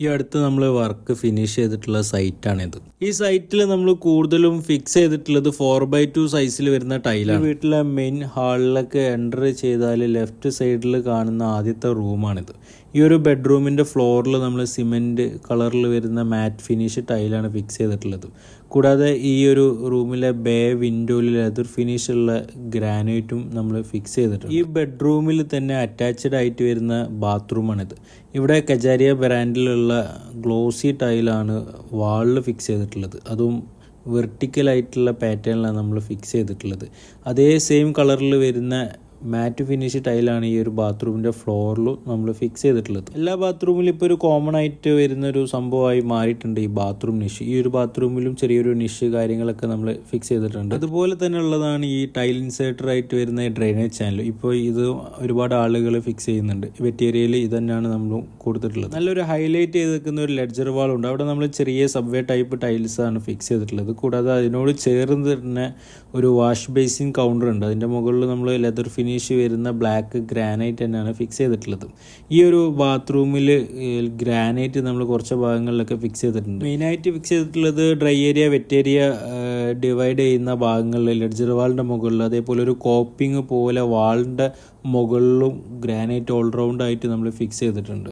ഈ അടുത്ത് നമ്മൾ വർക്ക് ഫിനിഷ് ചെയ്തിട്ടുള്ള സൈറ്റാണിത്. ഈ സൈറ്റിൽ നമ്മൾ കൂടുതലും ഫിക്സ് ചെയ്തിട്ടുള്ളത് 4x2 സൈസിൽ വരുന്ന ടൈലാണ്. വീട്ടിലെ മെയിൻ ഹാളിലൊക്കെ എൻ്റർ ചെയ്താൽ ലെഫ്റ്റ് സൈഡിൽ കാണുന്ന ആദ്യത്തെ റൂമാണിത്. ഈ ഒരു ബെഡ്റൂമിൻ്റെ ഫ്ലോറിൽ നമ്മൾ സിമെൻറ്റ് കളറിൽ വരുന്ന മാറ്റ് ഫിനിഷ് ടൈലാണ് ഫിക്സ് ചെയ്തിട്ടുള്ളത്. കൂടാതെ ഈ ഒരു റൂമിലെ ബേ വിൻഡോയിൽ ലെതർ ഫിനിഷുള്ള ഗ്രാനൈറ്റും നമ്മൾ ഫിക്സ് ചെയ്തിട്ടുണ്ട്. ഈ ബെഡ്റൂമിൽ തന്നെ അറ്റാച്ച്ഡ് ആയിട്ട് വരുന്ന ബാത്റൂമാണിത്. ഇവിടെ കജാരിയ ബ്രാൻഡിലുള്ള ഗ്ലോസി ടൈലാണ് വാളിൽ ഫിക്സ് ചെയ്തിട്ടുള്ളത്. അതും വെർട്ടിക്കലായിട്ടുള്ള പാറ്റേണിലാണ് നമ്മൾ ഫിക്സ് ചെയ്തിട്ടുള്ളത്. അതേ സെയിം കളറിൽ വരുന്ന മാറ്റ് ഫിനിഷ് ടൈലാണ് ഈ ഒരു ബാത്റൂമിൻ്റെ ഫ്ലോറിലും നമ്മൾ ഫിക്സ് ചെയ്തിട്ടുള്ളത്. എല്ലാ ബാത്റൂമിലും ഇപ്പോൾ ഒരു കോമൺ ആയിട്ട് വരുന്നൊരു സംഭവമായി മാറിയിട്ടുണ്ട് ഈ ബാത്റൂം നിഷ്. ഈ ഒരു ബാത്റൂമിലും ചെറിയൊരു നിഷ് കാര്യങ്ങളൊക്കെ നമ്മൾ ഫിക്സ് ചെയ്തിട്ടുണ്ട്. അതുപോലെ തന്നെ ഉള്ളതാണ് ഈ ടൈൽ ഇൻസേർട്ടർ ആയിട്ട് വരുന്ന ഡ്രെയിനേജ് ചാനൽ. ഇപ്പോൾ ഇത് ഒരുപാട് ആളുകൾ ഫിക്സ് ചെയ്യുന്നുണ്ട്. വെറ്റേരിയയിൽ ഇത് തന്നെയാണ് നമ്മൾ കൊടുത്തിട്ടുള്ളത്. നല്ലൊരു ഹൈലൈറ്റ് ചെയ്ത് നിൽക്കുന്ന ഒരു ലെഡ്ജർ വാളുണ്ട്. അവിടെ നമ്മൾ ചെറിയ സബ്വേ ടൈപ്പ് ടൈൽസാണ് ഫിക്സ് ചെയ്തിട്ടുള്ളത്. കൂടാതെ അതിനോട് ചേർന്ന് തന്നെ ഒരു വാഷ് ബേസിൻ കൗണ്ടർ ഉണ്ട്. അതിൻ്റെ മുകളിൽ നമ്മൾ ലെതർ ഫിനിഷ് വരുന്ന ബ്ലാക്ക് ഗ്രാനൈറ്റ് തന്നെയാണ് ഫിക്സ് ചെയ്തിട്ടുള്ളത്. ഈ ഒരു ബാത്റൂമിൽ ഗ്രാനൈറ്റ് നമ്മൾ കുറച്ച് ഭാഗങ്ങളിലൊക്കെ ഫിക്സ് ചെയ്തിട്ടുണ്ട്. മെയിനായിട്ട് ഫിക്സ് ചെയ്തിട്ടുള്ളത് dry area wet area divide ചെയ്യുന്ന ഭാഗങ്ങളിൽ ലെഡ്ജർ വാളിൻ്റെ മുകളിൽ, അതേപോലെ ഒരു കോപ്പിംഗ് പോലെ വാളിൻ്റെ മുകളിലും ഗ്രാനൈറ്റ് ഓൾറൗണ്ട് ആയിട്ട് നമ്മൾ ഫിക്സ് ചെയ്തിട്ടുണ്ട്.